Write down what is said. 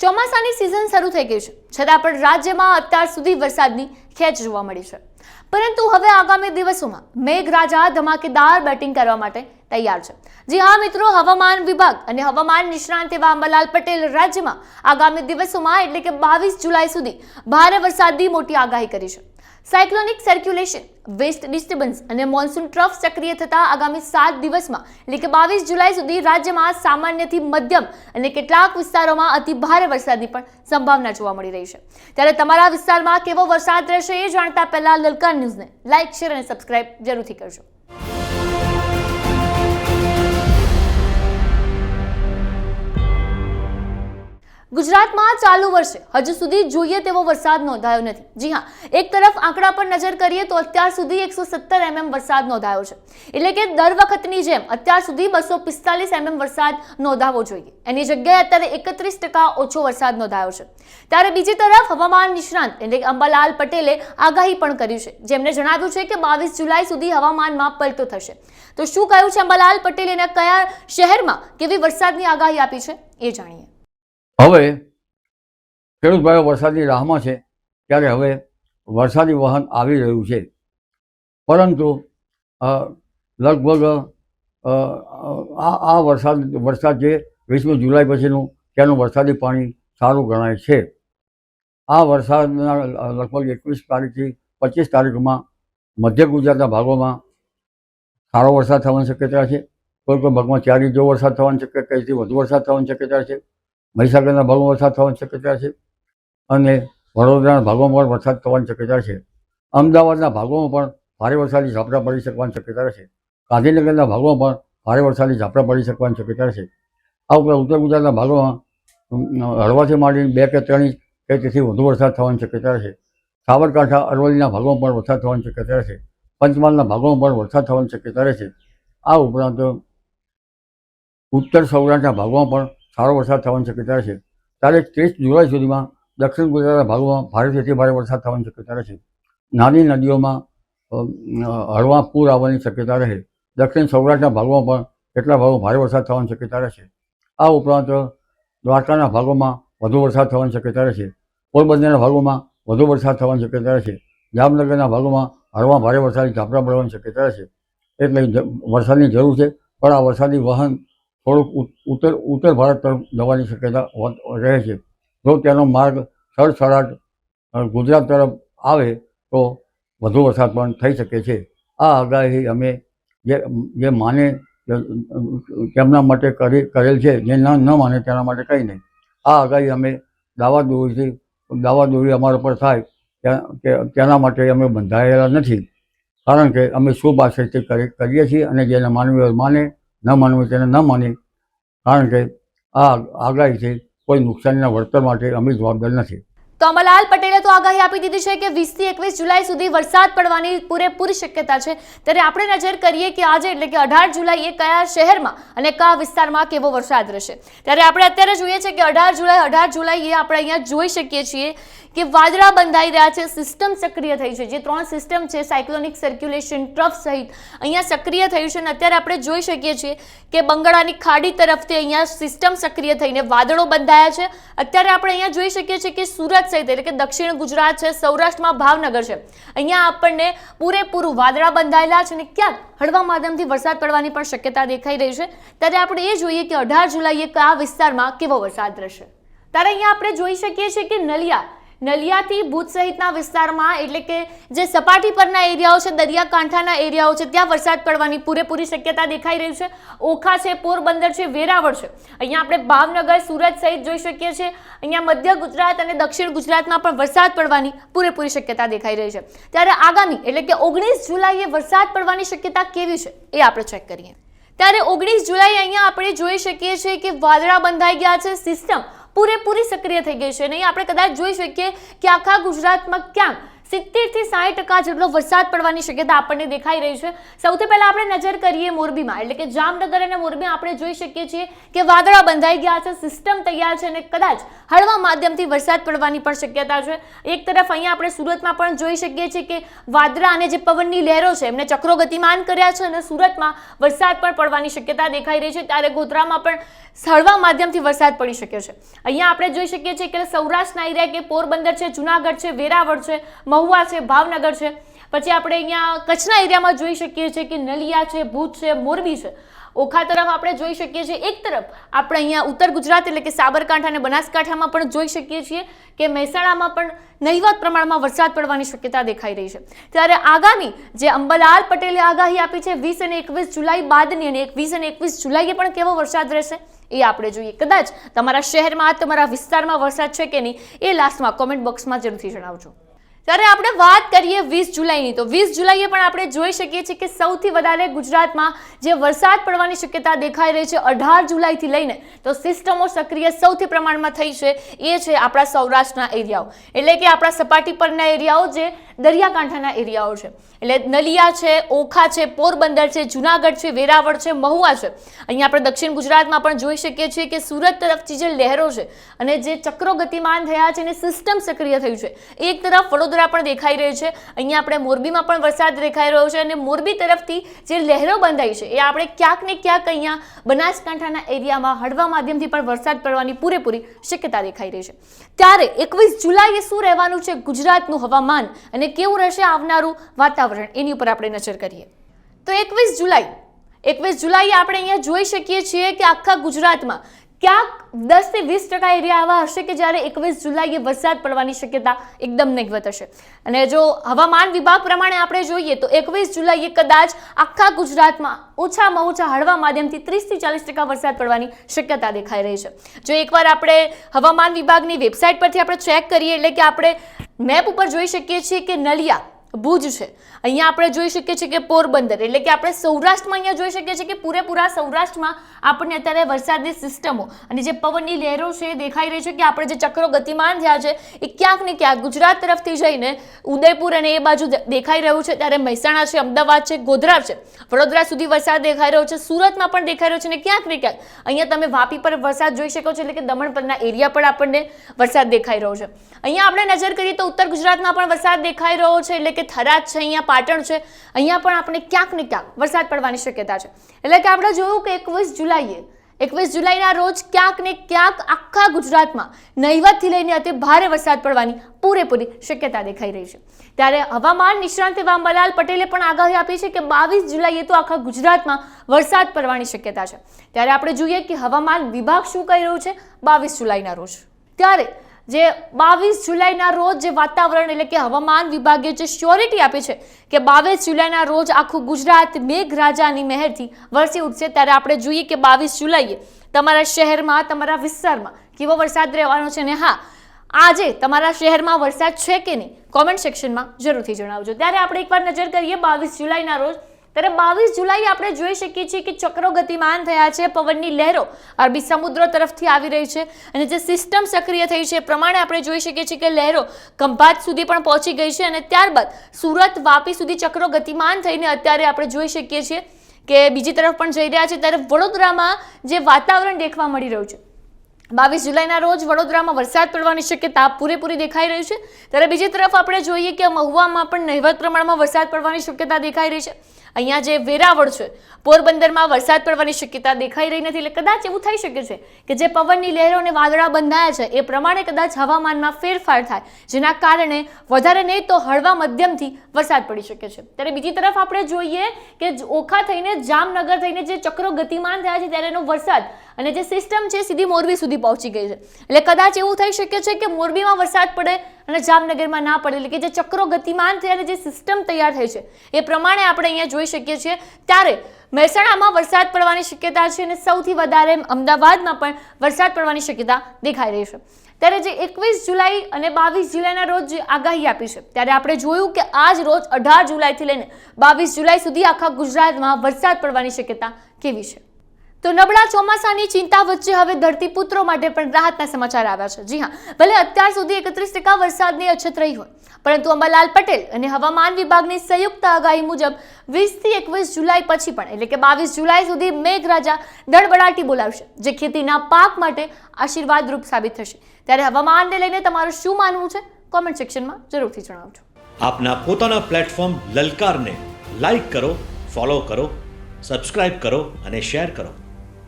ચોમાસાની સિઝન શરૂ થઈ ગઈ છે, છતાં પણ રાજ્યમાં અત્યાર સુધી વરસાદની ખેંચ જોવા મળી છે. પરંતુ હવે આગામી દિવસોમાં મેઘરાજા ધમાકેદાર બેટિંગ કરવા માટે તૈયાર છે. જી હા મિત્રો, હવામાન વિભાગ અને હવામાન નિષ્ણાંત એવા અંબાલાલ પટેલ રાજ્યમાં આગામી દિવસોમાં એટલે કે 22 જુલાઈ સુધી ભારે વરસાદની મોટી આગાહી કરી છે. સાયક્લોનિક સર્ક્યુલેશન, વેસ્ટ ડિસ્ટર્બન્સ અને મોન્સૂન ટ્રફ સક્રિય થતા આગામી 7 દિવસમાં એટલે કે 22 જુલાઈ સુધી રાજ્યમાં સામાન્યથી મધ્યમ અને કેટલાક વિસ્તારોમાં અતિ ભારે વરસાદની પણ સંભાવના જોવા મળી રહી છે. ત્યારે તમારા વિસ્તારમાં કેવો વરસાદ રહેશે એ જાણતા પહેલા લલકાર ન્યૂઝને લાઇક, શેર અને સબસ્ક્રાઇબ જરૂરથી કરજો. ગુજરાતમાં ચાલુ વર્ષે હજુ સુધી જોઈએ તેવો વરસાદ નોંધાયો નથી. જી હા, એક તરફ આંકડા પર નજર કરીએ તો અત્યાર સુધી 117 mm વરસાદ નોંધાયો છે. એટલે કે દર વખતની જેમ અત્યાર સુધી 245 mm વરસાદ નોંધાવો જોઈએ, એની જગ્યાએ અત્યારે 31% ઓછો વરસાદ નોંધાયો છે. ત્યારે બીજી તરફ હવામાન નિષ્ણાંત એટલે કે અંબાલાલ પટેલે આગાહી પણ કરી છે, જેમણે જણાવ્યું છે કે 22 જુલાઈ સુધી હવામાનમાં પલટો થશે. તો શું કહ્યું છે અંબાલાલ પટેલે અને કયા શહેરમાં કેવી વરસાદની આગાહી આપી છે એ જાણીએ. હવે ખેડૂત ભાઈઓ વરસાદની રાહમાં છે, ત્યારે હવે વરસાદી વહન આવી રહ્યું છે. પરંતુ લગભગ આ વરસાદ જે 20મી જુલાઈ પછીનું તેનું વરસાદી પાણી સારું ગણાય છે. આ વરસાદના લગભગ 21 તારીખથી 25 તારીખમાં મધ્ય ગુજરાતના ભાગોમાં સારો વરસાદ થવાની શક્યતા છે. કોઈ ભાગમાં 4 ઇંચ જેવો વરસાદ થવાની શક્યતા, તેથી વધુ વરસાદ થવાની શક્યતા છે. મહીસાગરના ભાગોમાં વરસાદ થવાની શક્યતા છે અને વડોદરાના ભાગોમાં પણ વરસાદ થવાની શક્યતા છે. અમદાવાદના ભાગોમાં પણ ભારે વરસાદી ઝાપટા પડી શકવાની શક્યતા છે. ગાંધીનગરના ભાગોમાં પણ ભારે વરસાદી ઝાપટા પડી શકવાની શક્યતા છે. આ ઉપરાંત ઉત્તર ગુજરાતના ભાગોમાં હળવાથી માંડીને 2 કે 3 ઇંચ કે તેથી વધુ વરસાદ થવાની શક્યતા છે. સાબરકાંઠા, અરવલ્લીના ભાગોમાં પણ વરસાદ થવાની શક્યતા છે. પંચમહાલના ભાગોમાં પણ વરસાદ થવાની શક્યતા છે. આ ઉપરાંત ઉત્તર સૌરાષ્ટ્રના ભાગોમાં પણ સારો વરસાદ થવાની શક્યતા છે. તારીખ 30 જુલાઈ સુધીમાં દક્ષિણ ગુજરાતના ભાગોમાં ભારેથી અતિ ભારે વરસાદ થવાની શક્યતા છે. નાની નદીઓમાં હળવા પૂર આવવાની શક્યતા રહે. દક્ષિણ સૌરાષ્ટ્રના ભાગોમાં પણ કેટલાક ભાગોમાં ભારે વરસાદ થવાની શક્યતા રહેશે. આ ઉપરાંત દ્વારકાના ભાગોમાં વધુ વરસાદ થવાની શક્યતા રહેશે. પોરબંદરના ભાગોમાં વધુ વરસાદ થવાની શક્યતા રહેશે. જામનગરના ભાગોમાં હળવા ભારે વરસાદી ઝાપટા પડવાની શક્યતા રહેશે. એટલે વરસાદની જરૂર છે, પણ આ વરસાદી વહન થોડુંક ઉત્તર ભારત તરફ જવાની શક્યતા રહે છે. જો તેનો માર્ગ સડસડાટ ગુજરાત તરફ આવે તો વધુ વરસાદ પણ થઈ શકે છે. આ આગાહી અમે જે માને તેમના માટે કરેલ છે, જે ન માને તેના માટે કંઈ નહીં. આ આગાહી અમે દાવાદોરી અમારા પર થાય તેના માટે અમે બંધાયેલા નથી. કારણ કે અમે શુભ આશયથી કરીએ છીએ અને જેને માનવી હોય માને, ન માનવું તેને ન માને. કારણ કે આ આગાહીથી કોઈ નુકસાનના વળતર માટે અમે જવાબદાર નથી. તો અંબાલાલ પટેલે તો આગાહી આપી દીધી છે કે 20 થી 21 જુલાઈ સુધી વરસાદ પડવાની પૂરેપૂરી શક્યતા છે. ત્યારે આપણે નજર કરીએ કે આજે એટલે કે 18 જુલાઈએ કયા શહેરમાં અને કયા વિસ્તારમાં કેવો વરસાદ રહેશે. ત્યારે આપણે અત્યારે જોઈએ છે કે 18 જુલાઈએ આપણે અહીંયા જોઈ શકીએ છીએ કે વાદળા બંધાઈ રહ્યા છે, સિસ્ટમ સક્રિય થઈ છે. જે 3 સિસ્ટમ છે, સાયક્લોનિક સર્ક્યુલેશન, ટ્રફ સહિત અહીંયા સક્રિય થયું છે. અને અત્યારે આપણે જોઈ શકીએ છીએ કે બંગાળાની ખાડી તરફથી અહીંયા સિસ્ટમ સક્રિય થઈને વાદળો બંધાયા છે. અત્યારે આપણે અહીંયા જોઈ શકીએ છીએ કે સુરત સહિત એટલે કે દક્ષિણ ગુજરાત છે, સૌરાષ્ટ્રમાં ભાવનગર છે, અહીંયા આપણને પૂરેપૂરું વાદળા બંધાયેલા છે અને ક્યાંક હળવા માધ્યમથી વરસાદ પડવાની પણ શક્યતા દેખાઈ રહી છે. ત્યારે આપણે એ જોઈએ કે 18 જુલાઈએ કયા વિસ્તારમાં કેવો વરસાદ રહેશે. ત્યારે અહીંયા આપણે જોઈ શકીએ છીએ કે નલિયાથી ભુજ સહિતના વિસ્તારમાં એટલે કે જે સપાટી પરના એરિયાઓ છે, દરિયાકાંઠાના એરિયાઓ છે, ત્યાં વરસાદ પડવાની પૂરેપૂરી શક્યતા દેખાઈ રહી છે. ઓખા છે, પોરબંદર છે, વેરાવળ છે, અહીંયા આપણે ભાવનગર, સુરત સહિત જોઈ શકીએ છીએ. અહીંયા મધ્ય ગુજરાત અને દક્ષિણ ગુજરાતમાં પણ વરસાદ પડવાની પૂરેપૂરી શક્યતા દેખાઈ રહી છે. ત્યારે આગામી એટલે કે 19 જુલાઈએ વરસાદ પડવાની શક્યતા કેવી છે એ આપણે ચેક કરીએ. ત્યારે 19 જુલાઈ અહીંયા આપણે જોઈ શકીએ છીએ કે વાદળા બંધાઈ ગયા છે, સિસ્ટમ પૂરેપૂરી સક્રિય થઈ ગઈ છે. અને આપણે કદાચ જોઈ શકીએ કે આખા ગુજરાતમાં ક્યાંક 70 થી 60% જેટલો વરસાદ પડવાની શક્યતા આપણને દેખાઈ રહી છે. સૌથી પહેલા આપણે નજર કરીએ મોરબીમાં, એટલે કે જામનગર અને મોરબી આપણે જોઈ શકીએ છીએ કે વાદળા બંધાઈ ગયા છે, સિસ્ટમ તૈયાર છે અને કદાચ હળવા માધ્યમથી વરસાદ પડવાની પણ શક્યતા છે. એક તરફ અહીંયા આપણે સુરતમાં પણ જોઈ શકીએ છીએ કે વાદળા અને જે પવનની લહેરો છે એમને ચક્રો ગતિમાન કર્યા છે અને સુરતમાં વરસાદ પણ પડવાની શક્યતા દેખાઈ રહી છે. ત્યારે ગોધરામાં પણ હળવા માધ્યમથી વરસાદ પડી શકે છે. અહીંયા આપણે જોઈ શકીએ છીએ કે સૌરાષ્ટ્રના એરિયા કે પોરબંદર છે, જુનાગઢ છે, વેરાવળ છે, મહુવા છે, ભાવનગર છે. પછી આપણે અહીંયા કચ્છના એરિયામાં જોઈ શકીએ છીએ કે નલિયા છે, ભુજ છે, મોરબી છે. ઓખા તરફ આપણે જોઈ શકીએ છીએ. એક તરફ આપણે અહીંયા ઉત્તર ગુજરાત એટલે કે સાબરકાંઠા અને બનાસકાંઠામાં પણ જોઈ શકીએ છીએ કે મહેસાણામાં પણ નહિવત પ્રમાણમાં વરસાદ પડવાની શક્યતા દેખાઈ રહી છે. ત્યારે આગામી જે અંબાલાલ પટેલે આગાહી આપી છે 20 અને 21 જુલાઈ બાદની, અને 20 અને 21 જુલાઈએ પણ કેવો વરસાદ રહેશે એ આપણે જોઈએ. કદાચ તમારા શહેરમાં, તમારા વિસ્તારમાં વરસાદ છે કે નહીં એ લાસ્ટમાં કોમેન્ટ બોક્સમાં જરૂરથી જણાવજો. ત્યારે આપણે વાત કરીએ 20 જુલાઈની, તો 20 જુલાઈએ પણ આપણે જોઈ શકીએ છીએ કે સૌથી વધારે ગુજરાતમાં જે વરસાદ પડવાની શક્યતા દેખાઈ રહી છે 18 જુલાઈથી લઈને, તો સિસ્ટમો સક્રિય સૌથી પ્રમાણમાં થઈ છે એ છે આપણા સૌરાષ્ટ્રના એરિયાઓ, એટલે કે આપણા સપાટી પરના એરિયાઓ જે દરિયાકાંઠાના એરિયાઓ છે. એટલે નલિયા છે, ઓખા છે, પોરબંદર છે, જુનાગઢ છે, વેરાવળ છે, મહુવા છે. અહીંયા આપણે દક્ષિણ ગુજરાતમાં પણ જોઈ શકીએ છીએ કે સુરત તરફથી જે લહેરો છે અને જે ચક્રો ગતિમાન થયા છે અને સિસ્ટમ સક્રિય થયું છે, એક તરફ વડોદરા પણ દેખાઈ રહ્યું છે. અહીંયા આપણે મોરબીમાં પણ વરસાદ દેખાઈ રહ્યો છે અને મોરબી તરફથી જે લહેરો બંધાઈ છે એ આપણે ક્યાંક ને ક્યાંક અહીંયા બનાસકાંઠાના એરિયામાં હળવા માધ્યમથી પણ વરસાદ પડવાની પૂરેપૂરી શક્યતા દેખાઈ રહી છે. ત્યારે 21 જુલાઈએ શું રહેવાનું છે ગુજરાતનું હવામાન અને કેવું રહેશે આવનારું વાતાવરણ, એની ઉપર આપણે નજર કરીએ. તો 21 જુલાઈએ આપણે અહીંયા જોઈ શકીએ છીએ કે આખા ગુજરાતમાં ક્યાંક 10 થી 20% એરિયા આવા હશે કે જ્યારે 21 જુલાઈએ વરસાદ પડવાની શક્યતા એકદમ નહિવત હશે. અને જો હવામાન વિભાગ પ્રમાણે આપણે જોઈએ તો 21 જુલાઈએ કદાચ આખા ગુજરાતમાં ઓછામાં ઓછા હળવા માધ્યમથી 30 થી 40% વરસાદ પડવાની શક્યતા દેખાઈ રહી છે. જો એકવાર આપણે હવામાન વિભાગની વેબસાઇટ પરથી આપણે ચેક કરીએ, એટલે કે આપણે મેપ ઉપર જોઈ શકીએ છીએ કે નલિયા, ભુજ છે, અહીંયા આપણે જોઈ શકીએ છીએ કે પોરબંદર, એટલે કે આપણે સૌરાષ્ટ્રમાં અહીંયા જોઈ શકીએ છીએ કે પૂરેપૂરા સૌરાષ્ટ્રમાં આપણને અત્યારે વરસાદની સિસ્ટમો અને જે પવનની લહેરો છે એ દેખાઈ રહી છે કે આપણે જે ચક્રો ગતિમાન થયા છે એ ક્યાંક ને ક્યાંક ગુજરાત તરફથી જઈને ઉદયપુર અને એ બાજુ દેખાઈ રહ્યું છે. ત્યારે મહેસાણા છે, અમદાવાદ છે, ગોધરા છે, વડોદરા સુધી વરસાદ દેખાઈ રહ્યો છે, સુરતમાં પણ દેખાઈ રહ્યો છે અને ક્યાંક ને ક્યાંક અહીંયા તમે વાપી પર વરસાદ જોઈ શકો છો, એટલે કે દમણ પરના એરિયા પર આપણને વરસાદ દેખાઈ રહ્યો છે. અહીંયા આપણે નજર કરીએ તો ઉત્તર ગુજરાતમાં પણ વરસાદ દેખાઈ રહ્યો છે, એટલે કે થરાદ છે, અહીંયા પાટણ છે, અહીંયા પણ આપણે ક્યાંક ને ક્યાંક વરસાદ પડવાની શક્યતા છે. એટલે કે આપણે જોયું કે 21 જુલાઈના રોજ ક્યાંક ને ક્યાંક આખા ગુજરાતમાં નહિવતથી લઈને અતિ ભારે વરસાદ પડવાની પૂરેપૂરી શક્યતા દેખાઈ રહી છે. ત્યારે હવામાન નિષ્ણાંત એવા અંબાલાલ પટેલે પણ આગાહી આપી છે કે 22 જુલાઈએ તો આખા ગુજરાતમાં વરસાદ પડવાની શક્યતા છે. ત્યારે આપણે જોઈએ કે હવામાન વિભાગ શું કહી રહ્યું છે 22 જુલાઈના રોજ. ત્યારે જે 22 જુલાઈના રોજ જે વાતાવરણ, એટલે કે હવામાન વિભાગે જે શ્યોરિટી આપી છે કે 22 જુલાઈના રોજ આખું ગુજરાત મેઘરાજાની મહેરથી વરસી ઉઠશે. ત્યારે આપણે જોઈએ કે 22 જુલાઈએ તમારા શહેરમાં, તમારા વિસ્તારમાં કેવો વરસાદ રહેવાનો છે. અને હા, આજે તમારા શહેરમાં વરસાદ છે કે નહીં કોમેન્ટ સેક્શનમાં જરૂરથી જણાવજો. ત્યારે આપણે એકવાર નજર કરીએ 22 જુલાઈના રોજ. ત્યારે 22 જુલાઈએ આપણે જોઈ શકીએ છીએ કે ચક્રો ગતિમાન થયા છે, પવનની લહેરો અરબી સમુદ્ર તરફથી આવી રહી છે અને જે સિસ્ટમ સક્રિય થઈ છે એ પ્રમાણે આપણે જોઈ શકીએ છીએ કે લહેરો ખંભાત સુધી પણ પહોંચી ગઈ છે અને ત્યારબાદ સુરત, વાપી સુધી ચક્રો ગતિમાન થઈને અત્યારે આપણે જોઈ શકીએ છીએ કે બીજી તરફ પણ જઈ રહ્યા છે. ત્યારે વડોદરામાં જે વાતાવરણ દેખવા મળી રહ્યું છે 22 જુલાઈના રોજ વડોદરામાં વરસાદ પડવાની શક્યતા પૂરેપૂરી દેખાઈ રહી છે. ત્યારે બીજી તરફ આપણે જોઈએ કે મહુવામાં પણ નહિવત પ્રમાણમાં વરસાદ પડવાની શક્યતા દેખાઈ રહી છે. અહીંયા જે વેરાવળ છે, પોરબંદરમાં વરસાદ પડવાની શક્યતા દેખાઈ રહી નથી. એટલે કદાચ એવું થઈ શકે છે કે જે પવનની લહેરો અને વાદળા બંધાયા છે એ પ્રમાણે કદાચ હવામાનમાં ફેરફાર થાય, જેના કારણે વધારે નહીં તો હળવા મધ્યમથી વરસાદ પડી શકે છે. ત્યારે બીજી તરફ આપણે જોઈએ કે ઓખા થઈને જામનગર થઈને જે ચક્રો ગતિમાન થયા છે ત્યારે એનો વરસાદ અને જે સિસ્ટમ છે સીધી મોરબી સુધી પહોંચી ગઈ છે. એટલે કદાચ એવું થઈ શકે છે કે મોરબીમાં વરસાદ પડે અને જામનગરમાં ના પડે, એટલે કે જે ચક્રો ગતિમાન થયા અને જે સિસ્ટમ તૈયાર થઈ છે એ પ્રમાણે આપણે અહીંયા જોઈ શકીએ છીએ. ત્યારે મહેસાણામાં વરસાદ પડવાની શક્યતા છે અને સૌથી વધારે અમદાવાદમાં પણ વરસાદ પડવાની શક્યતા દેખાઈ રહી છે. ત્યારે જે 21 જુલાઈ અને 22 જુલાઈના રોજ જે આગાહી આપી છે ત્યારે આપણે જોયું કે આજ રોજ 18 જુલાઈથી લઈને 22 જુલાઈ સુધી આખા ગુજરાતમાં વરસાદ પડવાની શક્યતા કેવી છે. તો નબળા ચોમાસાની ચિંતા વચ્ચે હવે ધરતીપુત્રો માટે પણ રાહતના સમાચાર આવ્યા છે. જી હા, ભલે અત્યાર સુધી 31% વરસાદની અછત રહી હોય, પરંતુ અંબાલાલ પટેલ અને હવામાન વિભાગની સંયુક્ત આગાહી મુજબ 20 થી 21 જુલાઈ પછી પણ એટલે કે 22 જુલાઈ સુધી મેઘરાજા દળબડાટી બોલાવશે, જે ખેતીના પાક માટે આશીર્વાદરૂપ સાબિત થશે. ત્યારે હવામાનને લઈને તમારું શું માનવું છે? કોમેન્ટ સેક્શનમાં જરૂરથી જણાવજો. આપના પોતાના પ્લેટફોર્મ લલકારને લાઈક કરો, ફોલો કરો, સબસ્ક્રાઇબ કરો અને શેર કરો.